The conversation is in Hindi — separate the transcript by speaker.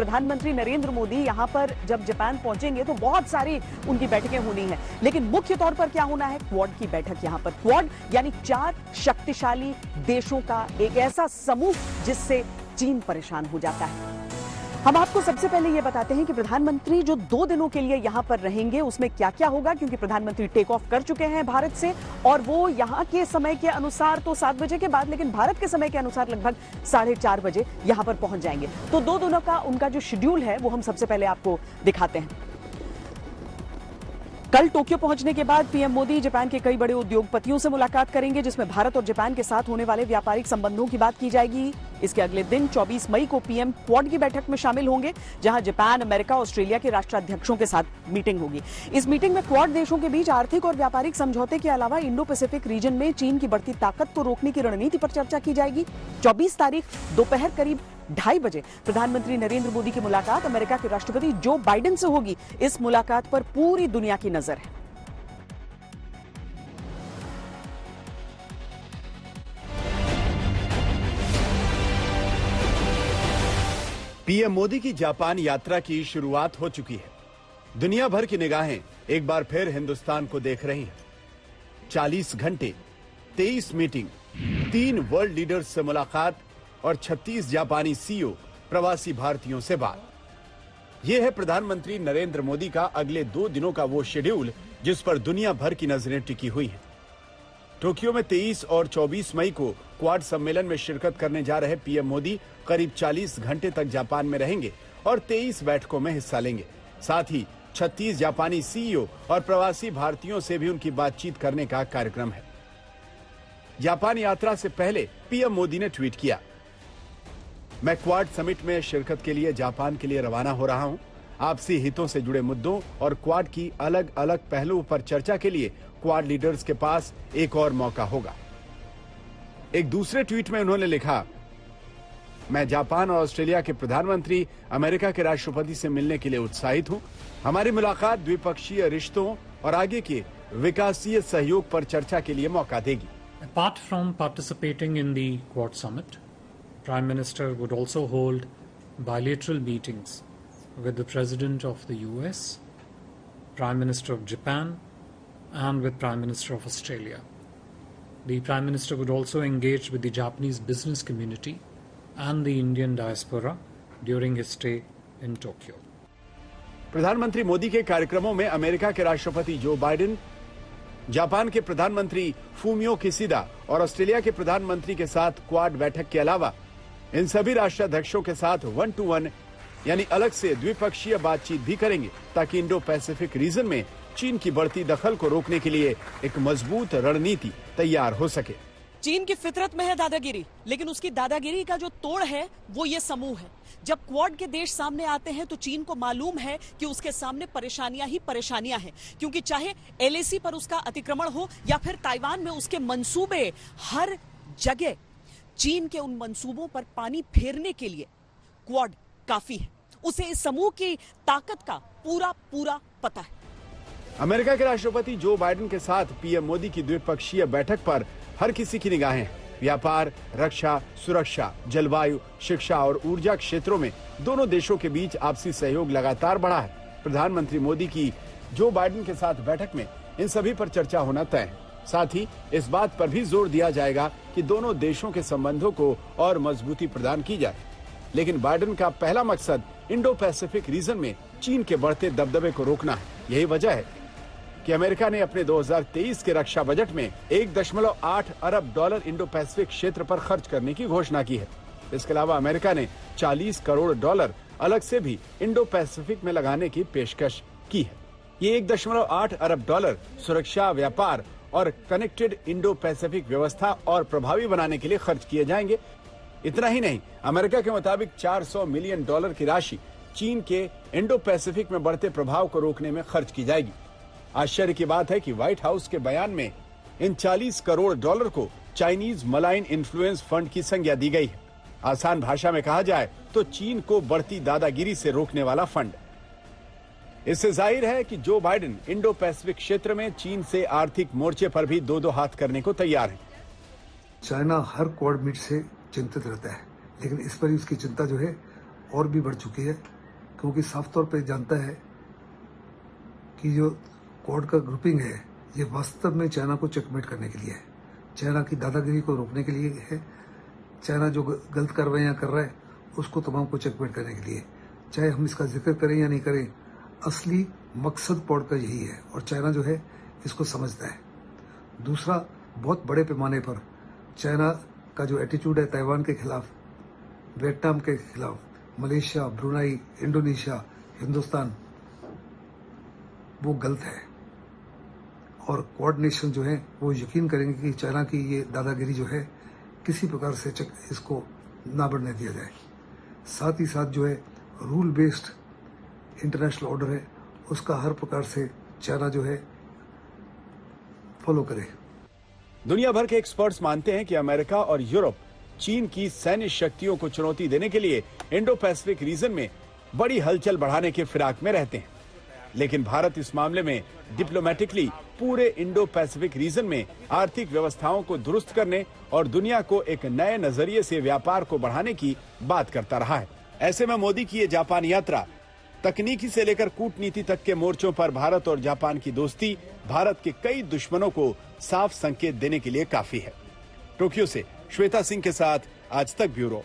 Speaker 1: प्रधानमंत्री नरेंद्र मोदी यहां पर जब जापान पहुंचेंगे तो बहुत सारी उनकी बैठकें होनी है, लेकिन मुख्य तौर पर क्या होना है, क्वाड की बैठक। यहां पर क्वाड यानी 4 शक्तिशाली देशों का एक ऐसा समूह जिससे चीन परेशान हो जाता है। हम आपको सबसे पहले यह बताते हैं कि प्रधानमंत्री जो 2 दिनों के लिए यहां पर रहेंगे उसमें क्या क्या होगा, क्योंकि प्रधानमंत्री टेक ऑफ कर चुके हैं भारत से और वो यहां के समय के अनुसार तो 7 बजे के बाद, लेकिन भारत के समय के अनुसार लगभग 4:30 बजे यहां पर पहुंच जाएंगे। तो 2 दिनों का उनका जो शेड्यूल है वो हम सबसे पहले आपको दिखाते हैं। कल टोक्यो पहुंचने के बाद पीएम मोदी जापान के कई बड़े उद्योगपतियों से मुलाकात करेंगे, जिसमें भारत और जापान के साथ होने वाले व्यापारिक संबंधों की बात की जाएगी। इसके अगले दिन 24 मई को पीएम क्वाड की बैठक में शामिल होंगे, जहां जापान, अमेरिका, ऑस्ट्रेलिया के राष्ट्राध्यक्षों के साथ मीटिंग होगी। इस मीटिंग में क्वाड देशों के बीच आर्थिक और व्यापारिक समझौते के अलावा इंडो पैसिफिक रीजन में चीन की बढ़ती ताकत को रोकने की रणनीति पर चर्चा की जाएगी। 24 तारीख दोपहर करीब 2:30 बजे प्रधानमंत्री नरेंद्र मोदी की मुलाकात अमेरिका के राष्ट्रपति जो बाइडेन से होगी। इस मुलाकात पर पूरी दुनिया की नजर है।
Speaker 2: पीएम मोदी की जापान यात्रा की शुरुआत हो चुकी है। दुनिया भर की निगाहें एक बार फिर हिंदुस्तान को देख रही हैं। 40 घंटे, 23 मीटिंग, 3 वर्ल्ड लीडर्स से मुलाकात और 36 जापानी सीईओ, प्रवासी भारतीयों से बात। यह है प्रधानमंत्री नरेंद्र मोदी का अगले 2 दिनों का वो शेड्यूल जिस पर दुनिया भर की नजरें टिकी हुई हैं। टोक्यो में 23 और 24 मई को क्वाड सम्मेलन में शिरकत करने जा रहे पीएम मोदी करीब 40 घंटे तक जापान में रहेंगे और 23 बैठकों में हिस्सा लेंगे। साथ ही 36 जापानी सीईओ और प्रवासी भारतीयों से भी उनकी बातचीत करने का कार्यक्रम है। जापान यात्रा से पहले पीएम मोदी ने ट्वीट किया, मैं क्वाड समिट में शिरकत के लिए जापान के लिए रवाना हो रहा हूं। आपसी हितों से जुड़े मुद्दों और क्वाड की अलग अलग पहलुओं पर चर्चा के लिए क्वाड लीडर्स के पास एक और मौका होगा। एक दूसरे ट्वीट में उन्होंने लिखा, मैं जापान और ऑस्ट्रेलिया के प्रधानमंत्री, अमेरिका के राष्ट्रपति से मिलने के लिए उत्साहित हूं। हमारी मुलाकात द्विपक्षीय रिश्तों और आगे के विकासीय सहयोग पर चर्चा के लिए मौका देगी।
Speaker 3: Apart from participating in the Quad Summit, Prime Minister would also hold bilateral meetings with the President of the US, Prime Minister of Japan, and with Prime Minister of Australia. The Prime Minister would also engage with the Japanese business community and the Indian diaspora during his stay in Tokyo.
Speaker 2: प्रधानमंत्री मोदी के कार्यक्रमों में अमेरिका के राष्ट्रपति जो बाइडेन, जापान के प्रधानमंत्री फूमियो किशिदा और ऑस्ट्रेलिया के प्रधानमंत्री के साथ क्वाड बैठक के अलावा इन सभी राष्ट्राध्यक्षों के साथ 1-to-1 यानी अलग से द्विपक्षीय बातचीत भी करेंगे, ताकि इंडो पैसिफिक रीजन में चीन की बढ़ती दखल को रोकने के लिए एक मजबूत रणनीति तैयार हो सके।
Speaker 1: चीन की फितरत में है दादागिरी, लेकिन उसकी दादागिरी का जो तोड़ है वो ये समूह है। जब क्वाड के देश सामने आते हैं तो चीन को मालूम है कि उसके सामने परेशानियां ही परेशानियां हैं, क्योंकि चाहे एलएसी पर उसका अतिक्रमण हो या फिर ताइवान में उसके मंसूबे, हर जगह चीन के उन मंसूबों पर पानी फेरने के लिए क्वाड काफी है। उसे इस समूह की ताकत का पूरा पता है।
Speaker 2: अमेरिका के राष्ट्रपति जो बाइडेन के साथ पीएम मोदी की द्विपक्षीय बैठक पर हर किसी की निगाहें हैं। व्यापार, रक्षा, सुरक्षा, जलवायु, शिक्षा और ऊर्जा क्षेत्रों में दोनों देशों के बीच आपसी सहयोग लगातार बढ़ा है। प्रधानमंत्री मोदी की जो बाइडेन के साथ बैठक में इन सभी पर चर्चा होना तय है। साथ ही इस बात पर भी जोर दिया जाएगा कि दोनों देशों के संबंधों को और मजबूती प्रदान की जाए। लेकिन बाइडेन का पहला मकसद इंडो पैसिफिक रीजन में चीन के बढ़ते दबदबे को रोकना है। यही वजह है कि अमेरिका ने अपने 2023 के रक्षा बजट में $1.8 अरब इंडो पैसिफिक क्षेत्र पर खर्च करने की घोषणा की है। इसके अलावा अमेरिका ने $40 करोड़ अलग से भी इंडो पैसिफिक में लगाने की पेशकश की है। ये $1.8 अरब सुरक्षा, व्यापार और कनेक्टेड इंडो पैसिफिक व्यवस्था और प्रभावी बनाने के लिए खर्च किए जाएंगे। इतना ही नहीं, अमेरिका के मुताबिक $400 मिलियन की राशि चीन के इंडो पैसिफिक में बढ़ते प्रभाव को रोकने में खर्च की जाएगी। आश्चर्य की बात है कि व्हाइट हाउस के बयान में इन $40 करोड़ को चाइनीज मलाइन इन्फ्लुएंस फंड की संज्ञा दी गई है। आसान भाषा में कहा जाए तो चीन को बढ़ती दादागिरी से रोकने वाला फंड। इससे जाहिर है कि जो बाइडेन इंडो पैसिफिक क्षेत्र में चीन से आर्थिक मोर्चे पर भी दो हाथ करने को तैयार है।
Speaker 4: चाइना हर क्वाड मीट से चिंतित रहता है, लेकिन इस पर उसकी चिंता जो है और भी बढ़ चुकी है, क्योंकि साफ तौर पे जानता है कि जो क्वाड का ग्रुपिंग है ये वास्तव में चाइना को चेकमेट करने के लिए है, चाइना की दादागिरी को रोकने के लिए है, चाइना जो गलत कार्रवाइयाँ कर रहा है उसको तमाम को चेकमेट करने के लिए। चाहे हम इसका जिक्र करें या नहीं करें, असली मकसद क्वाड का यही है और चाइना जो है इसको समझता है। दूसरा, बहुत बड़े पैमाने पर चाइना का जो एटीट्यूड है ताइवान के खिलाफ, वियतनाम के खिलाफ, मलेशिया, ब्रुनाई, इंडोनेशिया, हिंदुस्तान, वो गलत है और क्वाड नेशन जो है वो यकीन करेंगे कि चाइना की ये दादागिरी जो है किसी प्रकार से इसको ना बढ़ने दिया जाए। साथ ही साथ जो है रूल बेस्ड इंटरनेशनल ऑर्डर है उसका हर प्रकार से चाइना जो है फॉलो करे।
Speaker 2: दुनिया भर के एक्सपर्ट्स मानते हैं कि अमेरिका और यूरोप चीन की सैन्य शक्तियों को चुनौती देने के लिए इंडो पैसिफिक रीजन में बड़ी हलचल बढ़ाने के फिराक में रहते हैं, लेकिन भारत इस मामले में डिप्लोमेटिकली पूरे इंडो पैसिफिक रीजन में आर्थिक व्यवस्थाओं को दुरुस्त करने और दुनिया को एक नए नजरिए से व्यापार को बढ़ाने की बात करता रहा है। ऐसे में मोदी की ये जापान यात्रा तकनीकी से लेकर कूटनीति तक के मोर्चों पर भारत और जापान की दोस्ती भारत के कई दुश्मनों को साफ संकेत देने के लिए काफी है। टोक्यो से श्वेता सिंह के साथ आज तक ब्यूरो।